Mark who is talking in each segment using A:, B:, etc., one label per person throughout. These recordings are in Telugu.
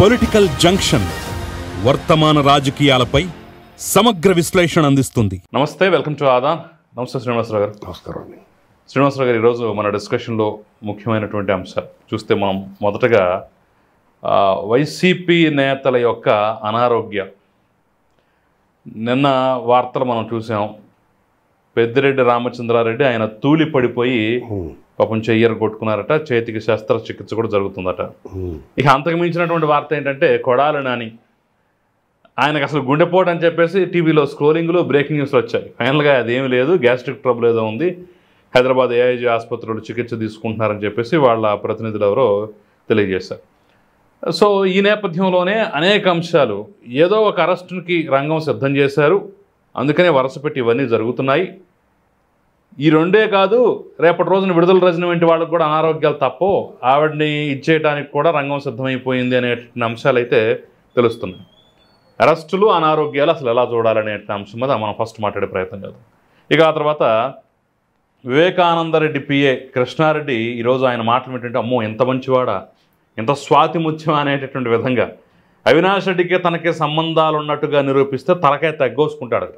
A: పొలిటికల్ జంక్షన్ వర్తమాన రాజకీయాలపై సమగ్ర విశ్లేషణ అందిస్తుంది.
B: నమస్తే, వెల్కమ్ టు ఆదాన్. నమస్తే శ్రీనివాసరావు గారు.
C: నమస్కారం అండి.
B: శ్రీనివాసరావు గారు, ఈరోజు మన డిస్కషన్లో ముఖ్యమైనటువంటి అంశాలు చూస్తే మనం మొదటగా వైసీపీ నేతల యొక్క అనారోగ్య నిన్న వార్తలు మనం చూసాం. పెద్దిరెడ్డి రామచంద్రారెడ్డి ఆయన తూలి పడిపోయి పాపం చెయ్యరు కొట్టుకున్నారట, చేతికి శస్త్రచికిత్స కూడా జరుగుతుందట. ఇక అంతకు మించినటువంటి వార్త ఏంటంటే కొడాలి నాని ఆయనకు అసలు గుండెపోటు అని చెప్పేసి టీవీలో స్క్రోలింగ్లో బ్రేకింగ్ న్యూస్లు వచ్చాయి. ఫైనల్గా అదేమీ లేదు, గ్యాస్ట్రిక్ ట్రబుల్ ఏదో ఉంది, హైదరాబాద్ ఏఐజీ ఆసుపత్రిలో చికిత్స తీసుకుంటున్నారని చెప్పేసి వాళ్ళ ప్రతినిధులు ఎవరో తెలియజేశారు. సో ఈ నేపథ్యంలోనే అనేక అంశాలు, ఏదో ఒక అరెస్టుకి రంగం సిద్ధం చేశారు, అందుకనే వరుస పెట్టి ఇవన్నీ జరుగుతున్నాయి. ఈ రెండే కాదు, రేపటి రోజున విడుదల రజని వంటి వాళ్ళకు కూడా అనారోగ్యాలు తప్పో ఆవిడని ఇచ్చేయడానికి కూడా రంగం సిద్ధమైపోయింది అనే అంశాలు అయితే తెలుస్తున్నాయి. అరెస్టులు, అనారోగ్యాలు అసలు ఎలా చూడాలనే అంశం మీద మనం ఫస్ట్ మాట్లాడే ప్రయత్నం చేద్దాం. ఇక ఆ తర్వాత వివేకానందరెడ్డి పిఏ కృష్ణారెడ్డి ఈరోజు ఆయన మాటలు ఏంటంటే, అమ్మో ఎంత మంచివాడా, ఎంత స్వాతి ముత్యం అనేటటువంటి విధంగా అవినాష్ రెడ్డికి తనకి సంబంధాలు ఉన్నట్టుగా నిరూపిస్తే తలకాయ తగ్గోసుకుంటాడు.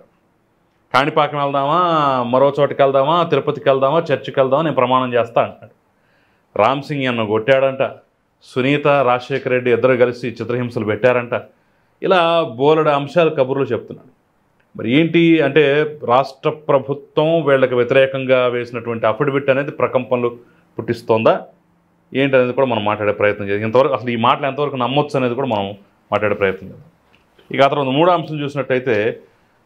B: కాణిపాకం వెళ్దామా, మరో చోటుకి వెళ్దామా, తిరుపతికి వెళ్దామా, చర్చికి వెళ్దామా, నేను ప్రమాణం చేస్తా అంటాడు. రామ్ సింగ్ అన్న కొట్టాడంట, సునీత రాజశేఖర రెడ్డి ఇద్దరు కలిసి చిత్రహింసలు పెట్టారంట. ఇలా బోలెడు అంశాలు కబుర్లు చెప్తున్నాడు. మరి ఏంటి అంటే, రాష్ట్ర ప్రభుత్వం వీళ్ళకి వ్యతిరేకంగా వేసినటువంటి అఫిడవిట్ అనేది ప్రకంపనలు పుట్టిస్తోందా ఏంటనేది కూడా మనం మాట్లాడే ప్రయత్నం చేయాలి. ఇంతవరకు అసలు ఈ మాటలు ఎంతవరకు నమ్మొచ్చు అనేది కూడా మనం మాట్లాడే ప్రయత్నం చేద్దాం. ఇక ఆ తర్వాత మూడో అంశం చూసినట్టయితే,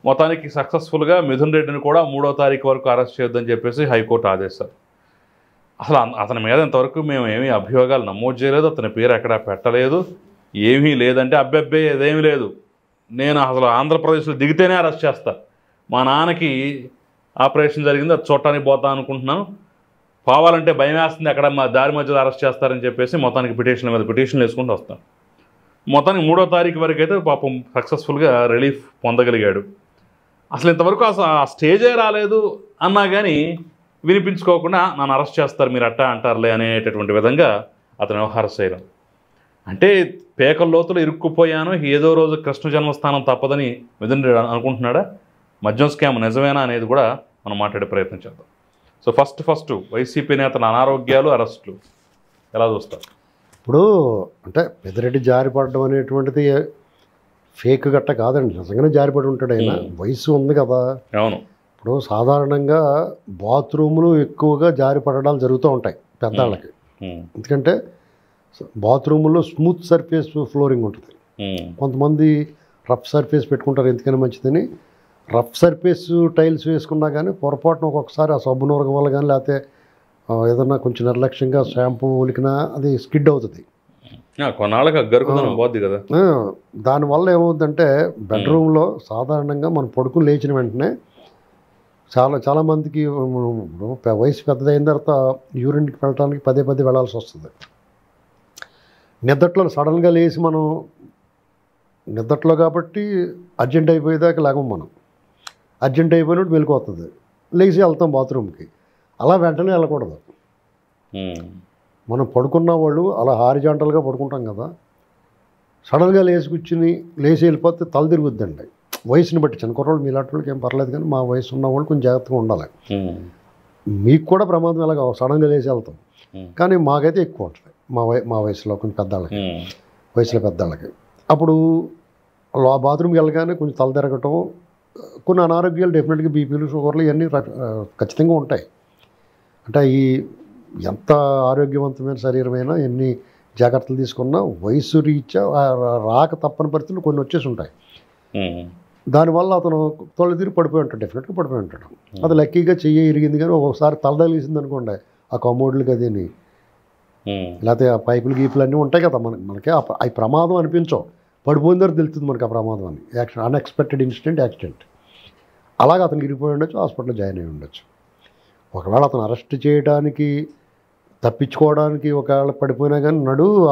B: మొత్తానికి సక్సెస్ఫుల్గా మిథున్ రెడ్డిని కూడా 3వ తారీఖు వరకు అరెస్ట్ చేయొద్దని చెప్పేసి హైకోర్టు ఆదేశాలు. అసలు అతని మీద ఇంతవరకు మేము ఏమీ అభియోగాలు నమోదు చేయలేదు, అతని పేరు ఎక్కడా పెట్టలేదు, ఏమీ లేదంటే అబ్బెబ్బే ఏదేమీ లేదు, నేను అసలు ఆంధ్రప్రదేశ్లో దిగితేనే అరెస్ట్ చేస్తా, మా నాన్నకి ఆపరేషన్ జరిగింది అది చూడటానికి పోతా అనుకుంటున్నాను, పోవాలంటే భయం వేస్తుంది, అక్కడ మా దారి మధ్యలో అరెస్ట్ చేస్తారని చెప్పేసి మొత్తానికి పిటిషన్ల మీద పిటిషన్లు వేసుకుంటూ వస్తాను. మొత్తానికి 3వ తారీఖు వరకు అయితే పాపం సక్సెస్ఫుల్గా రిలీఫ్ పొందగలిగాడు. అసలు ఇంతవరకు అసలు ఆ స్టేజే రాలేదు అన్నా కానీ వినిపించుకోకుండా నన్ను అరెస్ట్ చేస్తారు మీరు అట్టా అంటారులే అనేటటువంటి విధంగా అతను వ్యవహార శైలం. అంటే పేకల లోతులు ఇరుక్కుపోయాను, ఏదో రోజు కృష్ణ జన్మస్థానం తప్పదని మిథున్ రెడ్డి అనుకుంటున్నాడా, మద్యం స్కామ్ నిజమేనా అనేది కూడా మనం మాట్లాడే ప్రయత్నం చేద్దాం. సో ఫస్ట్ వైసీపీ నేతల అనారోగ్యాలు, అరెస్టులు ఎలా చూస్తారు?
C: ఇప్పుడు అంటే పెద్దిరెడ్డి జారిపడడం అనేటువంటిది ఫేక్ గట్ట కాదండి, నిజంగానే జారిపడి ఉంటాడు. ఆయన వయసు ఉంది కదా.
B: అవును.
C: ఇప్పుడు సాధారణంగా బాత్రూములు ఎక్కువగా జారిపడడాలు జరుగుతూ ఉంటాయి పెద్దవాళ్ళకి. ఎందుకంటే బాత్రూముల్లో స్మూత్ సర్ఫేస్ ఫ్లోరింగ్ ఉంటుంది, కొంతమంది రఫ్ సర్ఫేస్ పెట్టుకుంటారు, ఎందుకని మంచిదని. రఫ్ సర్ఫేస్ టైల్స్ వేసుకున్నా కానీ పొరపాటున ఒక్కొక్కసారి ఆ సబ్బు నూరగం వల్ల కానీ, లేకపోతే ఏదన్నా కొంచెం నిర్లక్ష్యంగా షాంపూ ఉలికినా అది స్కిడ్ అవుతుంది,
B: కొన్నాళ్ళకి గరుకుదనం పోద్ది కదా.
C: దానివల్ల ఏమవుతుందంటే బెడ్రూమ్లో సాధారణంగా మనం పడుకుని లేచిన వెంటనే చాలామందికి వయసు పెద్దదైన తర్వాత యూరిన్కి వెళ్ళడానికి పదే వెళ్ళాల్సి వస్తుంది. నిద్దట్లో సడన్గా లేచి మనం నిద్దట్లో కాబట్టి అర్జెంట్ అయిపోయేదాకా లేకం, మనం అర్జెంట్ అయిపోయినట్టు వెళ్ళిపోతుంది, లేచి వెళ్తాం బాత్రూమ్కి. అలా వెంటనే వెళ్ళకూడదు. మనం పడుకున్న వాళ్ళు అలా హారిజాంటల్గా పడుకుంటాం కదా, సడన్గా లేచి వెళ్ళిపోతే తల తిరుగుద్దండి. వయసుని బట్టి చిన్న కుర్రోళ్ళు మీలాంటి వాళ్ళకి ఏం పర్లేదు, కానీ మా వయసు ఉన్న వాళ్ళు కొంచెం జాగ్రత్తగా ఉండాలి. మీకు కూడా ప్రమాదం ఎలాగ సడన్గా లేచి వెళ్తాం, కానీ మాకైతే ఎక్కువ ఉంటుంది మా వయసులో కొంచెం పెద్దవాళ్ళకి. అప్పుడు ఆ బాత్రూమ్కి వెళ్ళగానే కొంచెం తల తిరగటం, కొన్ని అనారోగ్యాలు డెఫినెట్గా బీపీలు, షుగర్లు ఇవన్నీ ఖచ్చితంగా ఉంటాయి. అంటే ఈ ఎంత ఆరోగ్యవంతమైన శరీరమైనా ఎన్ని జాగ్రత్తలు తీసుకున్నా వయసు రీత్యా రాక తప్పని పరిస్థితులు కొన్ని వచ్చేసి ఉంటాయి. దానివల్ల అతను తొలి తిరిగి పడిపోయి ఉంటాడు, డెఫినెట్గా పడిపోయి ఉంటాడు. అది లక్కీగా చెయ్యి ఇరిగింది, కానీ ఒక్కొక్కసారి తలదలిసింది అనుకోండి, ఆ కమోడ్లకి అదేని, లేకపోతే ఆ పైపులు గీపులు అన్నీ ఉంటాయి కదా, మనకి అవి ప్రమాదం అనిపించవు, పడిపోయిన తర్వాత తెలుస్తుంది మనకి ఆ ప్రమాదం అని. అన్ఎక్స్పెక్టెడ్ యాక్సిడెంట్ అలాగే అతను ఇరిగిపోయి ఉండొచ్చు, హాస్పిటల్లో జాయిన్ అయ్యి ఉండొచ్చు. ఒకవేళ అతను అరెస్ట్ చేయడానికి తప్పించుకోవడానికి ఒకవేళ పడిపోయినా కానీ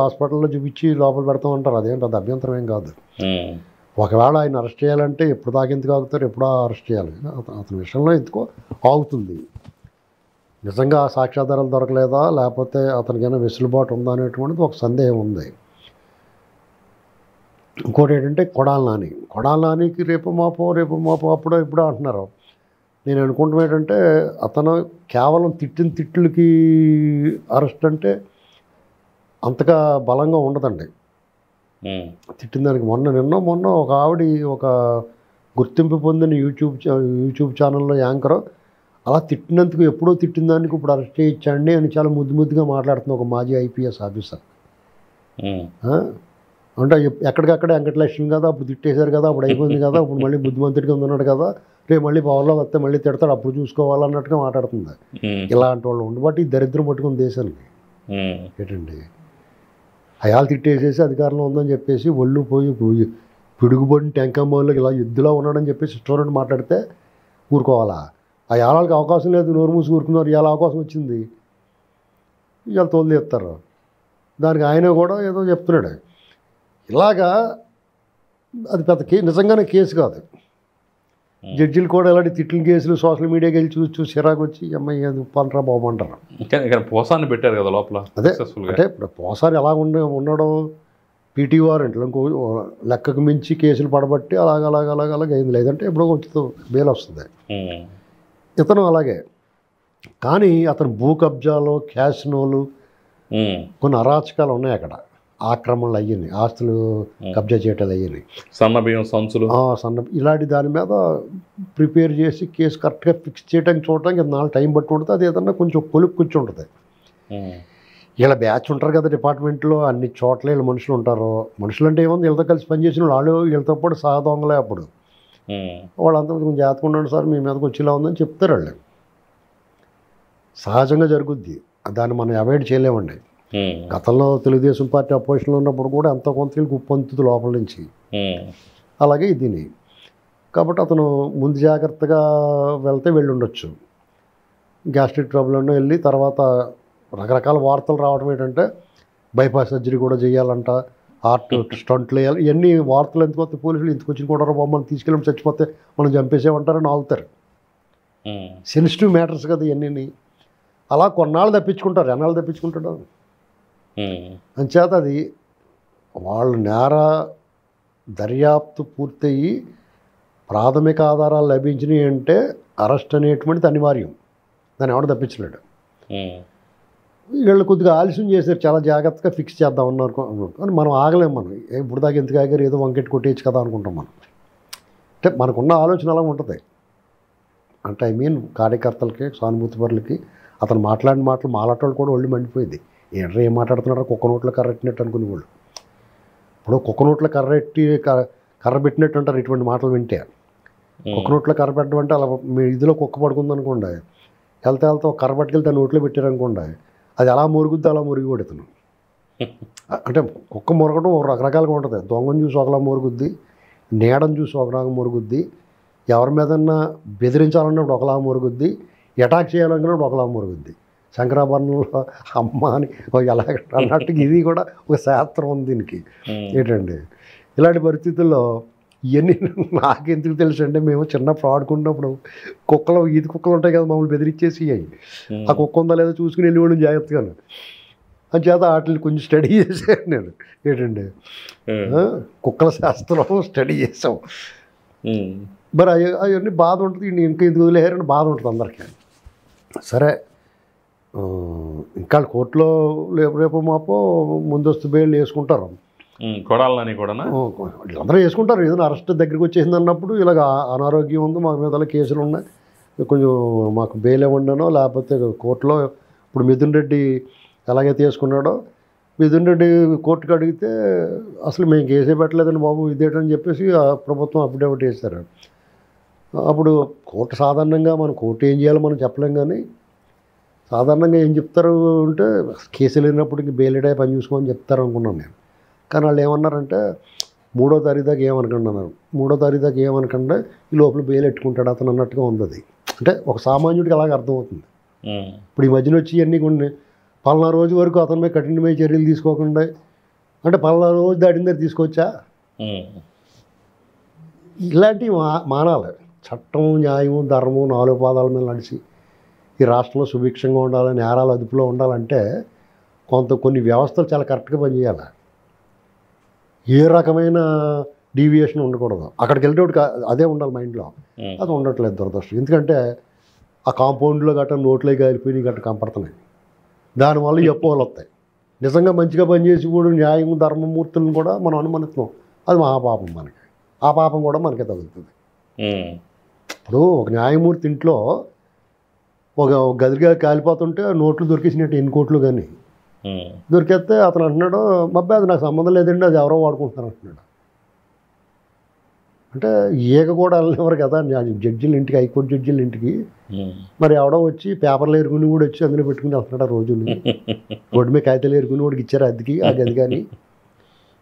C: హాస్పిటల్లో చూపించి లోపల పెడతామంటారు, అదేం పెద్ద అభ్యంతరం ఏం కాదు. ఒకవేళ ఆయన అరెస్ట్ చేయాలంటే ఎప్పుడు దాకా ఎందుకు ఆగుతారు, ఎప్పుడో అరెస్ట్ చేయాలి. అతని విషయంలో ఎందుకో ఆగుతుంది. నిజంగా సాక్ష్యాధారాలు దొరకలేదా, లేకపోతే అతనికైనా వెసులుబాటు ఉందా అనేటువంటిది ఒక సందేహం ఉంది. ఇంకోటి ఏంటంటే కొడాలి నానికి రేపు మాపో అప్పుడో ఇప్పుడో అంటున్నారు. నేను అనుకుంటున్నా ఏంటంటే అతను కేవలం తిట్టిన తిట్లకి అరెస్ట్ అంటే అంతగా బలంగా ఉండదండి. తిట్టిన దానికి మొన్న ఒక ఆవిడ ఒక గుర్తింపు పొందిన యూట్యూబ్ ఛానల్లో యాంకర్ అలా తిట్టినందుకు ఎప్పుడో తిట్టిన దానికి ఇప్పుడు అరెస్ట్ చేయించండి అని చాలా ముద్దుగా మాట్లాడుతున్న ఒక మాజీ ఐపీఎస్ ఆఫీసర్. అంటే ఎక్కడికక్కడే వెంకటలక్ష్మి కదా, అప్పుడు తిట్టేశారు కదా, అప్పుడు అయిపోయింది కదా, అప్పుడు మళ్ళీ బుద్ధిమంతుడిగా ఉన్నాడు కదా, రేపు మళ్ళీ పవర్లో వస్తే మళ్ళీ తిడతాడు, అప్పుడు చూసుకోవాలన్నట్టుగా మాట్లాడుతుంది. ఇలాంటి వాళ్ళు ఉండబట్టి ఈ దరిద్రం పట్టుకుని దేశానికి ఏంటండి అయాలు తిట్టేసేసి అధికారంలో ఉందని చెప్పేసి ఒళ్ళు పోయి పిడుగుబడిన టెంకమ్మోళ్ళకి ఇలా యుద్ధలో ఉన్నాడని చెప్పేసి స్టూడెంట్ మాట్లాడితే ఊరుకోవాలా? ఆ యాళ్ళకి అవకాశం లేదు, నోరు మూసి ఊరుకున్నారు. ఇవాళ అవకాశం వచ్చింది, ఇవాళ తోలు తీస్తారు. దానికి ఆయన కూడా ఏదో చెప్తున్నాడు. ఇలాగా అది పెద్ద నిజంగానే కేసు కాదు. జడ్జిలు కూడా ఇలాంటి తిట్ల కేసులు సోషల్ మీడియాకి వెళ్ళి చూసి చిరాకు వచ్చి అమ్మాయి అది పంటరా బాగుమంటారు.
B: పోసాన్ని పెట్టారు కదా లోపల. అదే
C: అంటే ఇప్పుడు పోసారి ఎలా ఉండడం పీటీ వారెంట్లు ఇంకో లెక్కకు మించి కేసులు పడబట్టి అలాగ అయింది. లేదంటే ఎప్పుడో కొంచెం బెయిల్ వస్తుంది. ఇతను అలాగే. కానీ అతను భూ కబ్జాలు, క్యాసినోలు, కొన్ని అరాచకాలు ఉన్నాయి అక్కడ. ఆక్రమణలు అయ్యింది, ఆస్తులు కబ్జా చేయటాలు అయ్యింది,
B: సన్నబియ్యం సంచులు
C: ఇలాంటి దాని మీద ప్రిపేర్ చేసి కేసు కరెక్ట్గా ఫిక్స్ చేయడానికి చూడటానికి 4 టైం బట్టి ఉంటుంది. అది ఏదన్నా కొంచెం కొలుపు కూర్చుంటుంది. ఇలా బ్యాచ్ ఉంటారు కదా డిపార్ట్మెంట్లో, అన్ని చోట్ల వీళ్ళు మనుషులు ఉంటారు. మనుషులు అంటే ఏముంది, వీళ్ళతో కలిసి పనిచేసిన వాళ్ళు వీళ్ళతో పాటు సహదొంగలే. అప్పుడు వాళ్ళంతా కొంచెం జాగ్రత్తగా ఉండండి సార్, మీ మీదకి వచ్చేలా ఉందని చెప్తారు వాళ్ళు. సహజంగా జరుగుద్ది, దాన్ని మనం అవాయిడ్ చేయలేమండి. గతంలో తెలుగుదేశం పార్టీ అపోజిషన్లో ఉన్నప్పుడు కూడా ఎంతో కొంత వీళ్ళకి ఉప్పొంతుతుంది లోపల నుంచి. అలాగే దీన్ని కాబట్టి అతను ముందు జాగ్రత్తగా వెళ్తే వెళ్ళి ఉండొచ్చు. గ్యాస్ట్రిక్ ట్రబుల్ అన్న వెళ్ళి తర్వాత రకరకాల వార్తలు రావడం ఏంటంటే బైపాస్ సర్జరీ కూడా చేయాలంట, హార్ట్ స్టంట్లు వేయాలి. ఇవన్నీ వార్తలు ఎందుకు వస్తే పోలీసులు ఎందుకు వచ్చి కూడా మనం తీసుకెళ్ళి చచ్చిపోతే మనం చంపేసేమంటారని ఆగుతారు. సెన్సిటివ్ మ్యాటర్స్ కదా ఇవన్నీ. అలా కొన్నాళ్ళు తప్పించుకుంటారు, ఎన్నాళ్ళు తప్పించుకుంటాడు. అంచేత అది వాళ్ళు నేర దర్యాప్తు పూర్తయ్యి ప్రాథమిక ఆధారాలు లభించినాయి అంటే అరెస్ట్ అనేటువంటిది అనివార్యం. దాన్ని ఎవడ తప్పించలేడు. వీళ్ళు కొద్దిగా ఆలస్యం చేశారు, చాలా జాగ్రత్తగా ఫిక్స్ చేద్దాం అన్నారు. కానీ మనం ఆగలేము. మనం ఇప్పుడు దాకా ఎందుకు ఆగారు, ఏదో వంకెట్ కొట్టేయచ్చు కదా అనుకుంటాం మనం. అంటే మనకున్న ఆలోచన అలా ఉంటుంది. అంటే కార్యకర్తలకి, సానుభూతిపరులకి అతను మాట్లాడిన మాటలు మాలాటోళ్ళు కూడా ఒళ్ళు మండిపోయింది. ఏంట్రా ఏం మాట్లాడుతున్నారో కుక్క నోట్లో కర్రెట్టినట్టు అనుకునే వాళ్ళు. ఇప్పుడు కుక్క నోట్లో కర్ర పెట్టినట్టు అంటారు ఇటువంటి మాటలు వింటే. కుక్క నోట్లో కర్ర పెట్టడం అంటే అలా మీ ఇదిలో కుక్క పడుకుంది అనుకోండి, వెళ్తే ఒక కర్ర పట్టుకెళ్తే దాన్ని నోట్లో పెట్టారనుకోండి, అది అలా మురుగుద్ది, అలా మురిగి కొడుతున్నాం. అంటే కుక్క మురగడం రకరకాలుగా ఉంటుంది. దొంగను చూసి ఒకలా మురుగుద్ది, నీడను చూసి ఒకలాగా మురుగుద్ది, ఎవరి మీదన్నా బెదిరించాలన్నప్పుడు ఒకలా మురుగుద్ది, అటాక్ చేయాలనుకున్నప్పుడు ఒకలా మురుగుద్ది. శంకరాభరణంలో అమ్మ అని ఎలా అన్నట్టుగా ఇది కూడా ఒక శాస్త్రం ఉంది దీనికి. ఏంటండి ఇలాంటి పరిస్థితుల్లో ఇవన్నీ నాకెందుకు తెలుసు అంటే, మేము చిన్నప్పుడు ఆడుకున్నప్పుడు ఈది కుక్కలు ఉంటాయి కదా, మమ్మల్ని బెదిరించేసి అయ్యి ఆ కుక్క ఉందా లేదా చూసుకుని వెళ్ళిపోవడం జాగ్రత్తగాను. అని చేత వాటిని కొంచెం స్టడీ చేశాను నేను. ఏంటండి కుక్కల శాస్త్రం స్టడీ చేసాం. మరి అవన్నీ బాధ ఉంటుంది, ఇంకా ఎందుకు వదిలేరని బాధ ఉంటుంది అందరికీ. సరే, ఇంకా కోర్టులో రేపు మాపో ముందస్తు బెయిల్ వేసుకుంటారు.
B: కొడాలని కూడా
C: వీళ్ళందరూ వేసుకుంటారు. ఏదైనా అరెస్ట్ దగ్గరికి వచ్చేసింది అన్నప్పుడు ఇలాగ అనారోగ్యం ఉంది, మాకు మీద కేసులు ఉన్నాయి, కొంచెం మాకు బెయిల్ ఇవ్వండినో, లేకపోతే కోర్టులో ఇప్పుడు మిథున్ రెడ్డి ఎలాగైతే వేసుకున్నాడో, మిథున్ రెడ్డి కోర్టుకు అడిగితే అసలు మేము కేసే పెట్టలేదండి బాబు ఇదేటని చెప్పేసి ప్రభుత్వం అఫిడవిట్ వేశారు. అప్పుడు కోర్టు సాధారణంగా మనం కోర్టు ఏం చేయాలో మనం చెప్పలేం. కానీ సాధారణంగా ఏం చెప్తారు అంటే కేసులు వెళ్ళినప్పటికీ బెయిల్డే పని చూసుకోమని చెప్తారు అనుకున్నాను నేను. కానీ వాళ్ళు ఏమన్నారంటే 3వ తారీఖు దాకా ఏమనకండి అన్నారు. 3వ తారీఖు దాకా ఏమనకుండా ఈ లోపల బెయిల్ ఎట్టుకుంటాడు అతను అన్నట్టుగా ఉంది. అది అంటే ఒక సామాన్యుడికి అలాగే అర్థమవుతుంది. ఇప్పుడు ఈ మధ్యన వచ్చి ఇవన్నీ కొన్ని పలానా రోజు వరకు అతని మీద కఠినమైన చర్యలు తీసుకోకుండా అంటే పలానా రోజు దాటిన దగ్గర తీసుకోవచ్చా? ఇలాంటివి మానాలి. చట్టం, న్యాయం, ధర్మం 4 పాదాల మీద నడిచి ఈ రాష్ట్రంలో సుభిక్షంగా ఉండాలి, నేరాలు అదుపులో ఉండాలంటే కొన్ని వ్యవస్థలు చాలా కరెక్ట్గా పనిచేయాలి. ఏ రకమైన డీవియేషన్ ఉండకూడదు. అక్కడికి వెళ్ళేటోటి అదే ఉండాలి మైండ్లో. అది ఉండట్లేదు దురదృష్టం. ఎందుకంటే ఆ కాంపౌండ్లో గట్రా నోట్లే కాలిపోయి గట్రా కనపడుతున్నాయి. దానివల్ల అపోహలు వస్తాయి. నిజంగా మంచిగా పనిచేసి కూడా న్యాయం ధర్మమూర్తులను కూడా మనం అనుమానిస్తున్నాం. అది మహాపాపం మనకి. ఆ పాపం కూడా మనకే తగులుతుంది. ఇప్పుడు ఒక న్యాయమూర్తి ఇంట్లో ఒక గదిగా కాలిపోతుంటే నోట్లు దొరికేసినట్టు ఎన్ని కోట్లు కానీ దొరికేస్తే అతను అంటున్నాడు, అబ్బాయి అది నాకు సంబంధం లేదండి, అది ఎవరో వాడుకుంటున్నారు అంటున్నాడు. అంటే ఈగ కూడా వెళ్ళినవారు కదా జడ్జిల ఇంటికి, హైకోర్టు జడ్జిల ఇంటికి. మరి ఎవడో వచ్చి పేపర్లు ఏరుకుని కూడా వచ్చి అందులో పెట్టుకుని వెళ్తున్నాడు. ఆ రోజులు రోడ్డు మీద కాగితాలు ఏరుకుని వాడికి ఇచ్చారు అద్దెకి ఆ గది. కానీ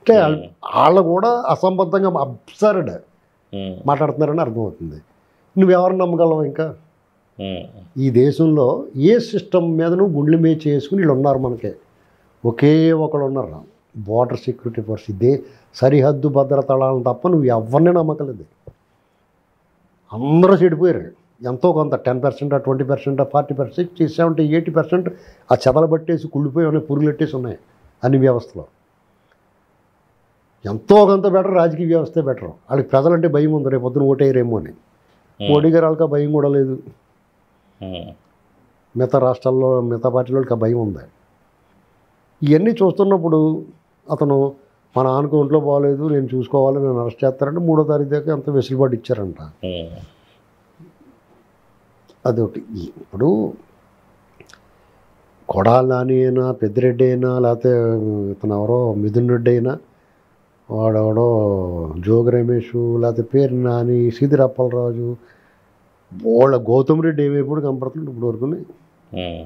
C: అంటే వాళ్ళు కూడా అసంబద్ధంగా అబ్సర్డ్ మాట్లాడుతున్నారని అర్థమవుతుంది. నువ్వెవరిని నమ్మగలవు? ఇంకా ఈ దేశంలో ఏ సిస్టమ్ మీదను గుండెల మీద చేసుకుని వీళ్ళు ఉన్నారు. మనకే ఒకే ఒకళ్ళు ఉన్నారు, బోర్డర్ సెక్యూరిటీ ఫోర్స్. ఇదే సరిహద్దు భద్రత దళాలను తప్ప నువ్వు ఎవరిని నమ్మకలేదు. అందరూ చెడిపోయారు. ఎంతో కొంత 10%, 20%, 40%, 70%, 80% ఆ చెదలు పట్టేసి కుళ్ళిపోయి ఉన్నాయి, పురుగులు పెట్టేసి ఉన్నాయి అన్ని వ్యవస్థలో. ఎంతో కొంత బెటర్ రాజకీయ వ్యవస్థే బెటర్. వాళ్ళకి ప్రజలంటే భయం ఉంది, రేపు పొద్దున ఓటేయరేమో అని. మోడీ గారు వాళ్ళకి భయం కూడా లేదు. మిగతా రాష్ట్రాల్లో మిగతా పార్టీలకి ఆ భయం ఉంది. ఇవన్నీ చూస్తున్నప్పుడు అతను మా నాన్నకు ఒంట్లో బాగోలేదు, నేను చూసుకోవాలి, నేను అరెస్ట్ చేస్తారంటే 3వ తారీఖు దాకా అంత వెసులుబాటు ఇచ్చారంట. అదొకటి. ఇప్పుడు కొడాలి నాని అయినా, పెద్దిరెడ్డి అయినా, లేకపోతే ఇతను ఎవరో మిథున్ రెడ్డి అయినా, వాడెవడో జోగి రమేష్, లేకపోతే పేరు నాని, సీదిరప్పలరాజు, వాళ్ళ గౌతమ్ రెడ్డి ఏమైపోయి కనపడుతుంది ఇప్పుడు వరకు.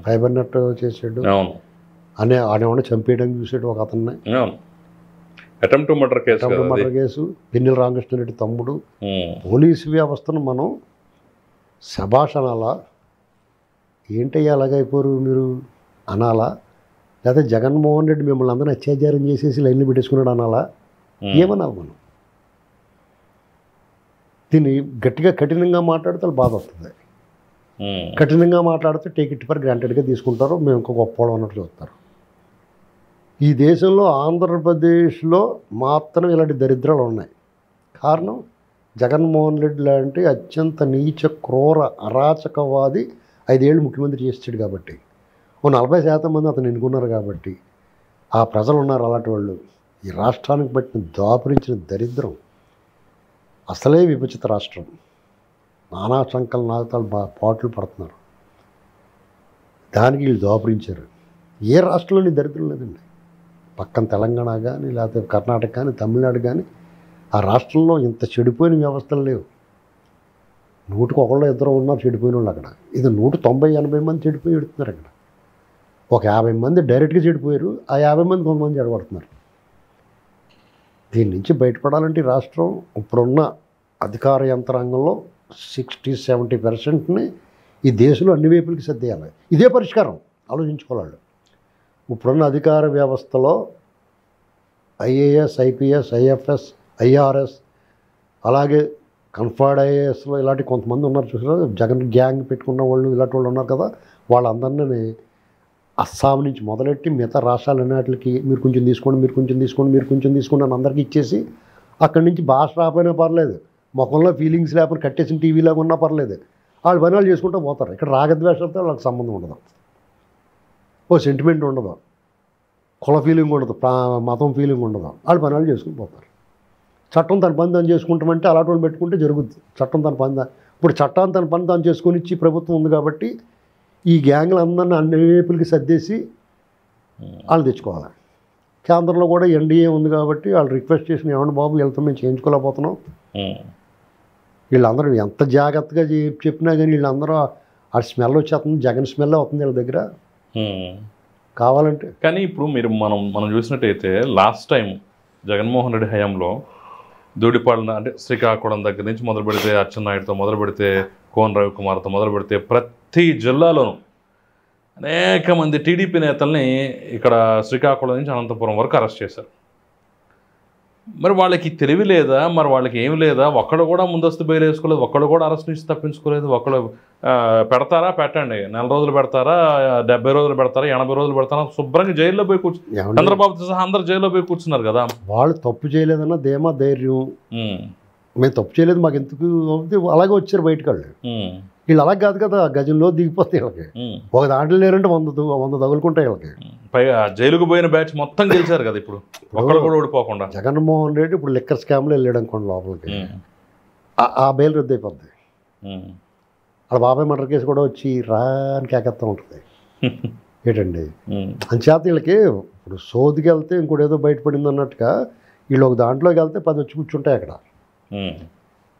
C: ఫైబర్ నెట్ చేసాడు అనే ఆడేమన్నా చంపేయడానికి చూసాడు ఒక అతన్ని.
B: Attempt murder
C: case Pinnelli Ramakrishna Reddy తమ్ముడు. పోలీసు వ్యవస్థను మనం శభాష్ అనాలా, ఏంటయ్యా అలాగైపోరు మీరు అనాలా, లేకపోతే జగన్మోహన్ రెడ్డి మిమ్మల్ని అందరినీ అత్యాచారం చేసేసి లైన్లు పెట్టేసుకున్నాడు అనాలా, ఏమనాలి మనం? దీన్ని గట్టిగా కఠినంగా మాట్లాడితే బాధ వస్తుంది. కఠినంగా మాట్లాడితే టేక్ ఇట్ ఫర్ గ్రాంటెడ్గా తీసుకుంటారు, మేము ఇంకో గొప్పవాడు అన్నట్టు చూస్తారు. ఈ దేశంలో ఆంధ్రప్రదేశ్లో మాత్రం ఇలాంటి దరిద్రాలు ఉన్నాయి. కారణం జగన్మోహన్ రెడ్డి లాంటి అత్యంత నీచ క్రూర అరాచకవాది 5 ఏళ్ళు ముఖ్యమంత్రి చేసాడు కాబట్టి, ఓ 40% మంది అతను ఎన్నుకున్నారు కాబట్టి ఆ ప్రజలు ఉన్నారు అలాంటి వాళ్ళు. ఈ రాష్ట్రానికి పట్టిన దాపురించిన దరిద్రం అసలే విభజిత రాష్ట్రం. నానా చంకల నాగతాలు పాటలు పడుతున్నారు. దానికి వీళ్ళు దాపురించారు. ఏ రాష్ట్రంలోని దరిద్రం లేదండి. పక్కన తెలంగాణ కానీ, లేకపోతే కర్ణాటక కానీ, తమిళనాడు కానీ, ఆ రాష్ట్రంలో ఇంత చెడిపోయిన వ్యవస్థలు లేవు. 100కి 1-2 ఉన్నారు చెడిపోయిన వాళ్ళు అక్కడ. ఇది 190-80 మంది చెడిపోయి ఎడుతున్నారు అక్కడ. ఒక 50 మంది డైరెక్ట్గా చెడిపోయారు, ఆ 50 మంది కొంతమంది చెడగొడుతున్నారు. దీని నుంచి బయటపడాలంటే రాష్ట్రం ఇప్పుడున్న అధికార యంత్రాంగంలో 60-70%ని ఈ దేశంలో అన్ని వైపులకి సర్దేయాలి. ఇదే పరిష్కారం ఆలోచించుకోవాలి. ఇప్పుడున్న అధికార వ్యవస్థలో ఐఏఎస్, ఐపీఎస్, ఐఎఫ్ఎస్, ఐఆర్ఎస్, అలాగే కన్ఫర్డ్ ఐఏఎస్లో ఇలాంటి కొంతమంది ఉన్నారు చూసారు. జగన్ గ్యాంగ్ పెట్టుకున్న వాళ్ళు ఇలాంటి వాళ్ళు ఉన్నారు కదా, వాళ్ళందరినీ అస్సాం నుంచి మొదలెట్టి మిగతా రాష్ట్రాలన్నిటికి మీరు కొంచెం తీసుకోండి, మీరు కొంచెం తీసుకోండి, మీరు కొంచెం తీసుకోండి అని అందరికీ ఇచ్చేసి అక్కడి నుంచి భాష రాకపోయినా పర్లేదు, ముఖంలో ఫీలింగ్స్ లేకపోతే కట్టేసిన టీవీలాగా ఉన్నా పర్లేదు, వాళ్ళు పనులు చేసుకుంటూ పోతారు. ఇక్కడ రాగద్వేషాలతో వాళ్ళకి సంబంధం ఉండదు, ఓ సెంటిమెంట్ ఉండదు, కుల ఫీలింగ్ ఉండదు, మతం ఫీలింగ్ ఉండదు, వాళ్ళు పనులు చేసుకుని పోతారు. చట్టం తన పని దాన్ని చేసుకుంటామంటే అలాంటి వాళ్ళు పెట్టుకుంటే జరుగుద్ది. చట్టం తన పని ఇప్పుడు చట్టాన్ని తన పని దాన్ని చేసుకొని ఇచ్చి ప్రభుత్వం ఉంది కాబట్టి ఈ గ్యాంగ్లు అందరినీ అన్ని వైపులకి సర్దేసి వాళ్ళు తెచ్చుకోవాలి. కేంద్రంలో కూడా ఎన్డీఏ ఉంది కాబట్టి వాళ్ళు రిక్వెస్ట్ చేసిన ఏమన్నా బాబు వెళ్తాం మేము చేయించుకోలేకపోతున్నాం. వీళ్ళందరూ ఎంత జాగ్రత్తగా చెప్పినా కానీ వీళ్ళందరూ ఆ స్మెల్ వచ్చేస్తుంది, జగన్ స్మెల్ అవుతుంది వీళ్ళ దగ్గర కావాలంటే.
B: కానీ ఇప్పుడు మనం చూసినట్టయితే లాస్ట్ టైం జగన్మోహన్ రెడ్డి హయాంలో దూడిపాలన అంటే శ్రీకాకుళం దగ్గర నుంచి మొదలు పెడితే అచ్చెన్నాయుడుతో మొదలు పెడితే కోన రవికుమార్తో మొదలు పెడితే ప్రతి జిల్లాలోనూ అనేక మంది టీడీపీ నేతల్ని ఇక్కడ శ్రీకాకుళం నుంచి అనంతపురం వరకు అరెస్ట్ చేశారు. మరి వాళ్ళకి తెలివి లేదా, మరి వాళ్ళకి ఏమి లేదా? ఒక్కడు కూడా ముందస్తు బెయిల్ వేసుకోలేదు, ఒక్కడు కూడా అరెస్ట్ నుంచి తప్పించుకోలేదు. ఒక్కడు పెడతారా, పెట్టండి, 4 రోజులు పెడతారా, 70 రోజులు పెడతారా, 80 రోజులు పెడతారా, శుభ్రంగా జైల్లో పోయి చంద్రబాబుతో సహా అందరు జైల్లో పోయి కూర్చున్నారు కదా.
C: వాళ్ళు తప్పు చేయలేదన్న ధీమా, ధైర్యం, మేము తప్పు చేయలేదు మాకు ఎందుకు అలాగే వచ్చారు బయటకు. వీళ్ళు అలా కాదు కదా, గజంలో దిగిపోతాయి వీళ్ళకి. ఒక దాంట్లో లేరంటే 100 తగులుకుంటాయి వీళ్ళకి.
B: పైగా జైలుకు పోయిన బ్యాచ్ మొత్తం గెలిచారు కదా ఇప్పుడు, ఒక్కడు కూడా ఓడిపోకుండా.
C: జగన్మోహన్ రెడ్డి ఇప్పుడు లిక్కర్ స్కామ్లో వెళ్ళాడు అనుకోండి లోపలికి, ఆ బెయిల్ రద్దు అయిపోద్ది. వాళ్ళ బాబాయ్ మర్డర్ కేసు కూడా వచ్చి రాని కేకెత్తా ఉంటుంది. ఏంటండి అంచేత వీళ్ళకి ఇప్పుడు సోదికి వెళ్తే ఇంకోటి ఏదో బయటపడింది అన్నట్టుగా వీళ్ళు ఒక దాంట్లోకి వెళ్తే 10 వచ్చి కూర్చుంటాయి అక్కడ.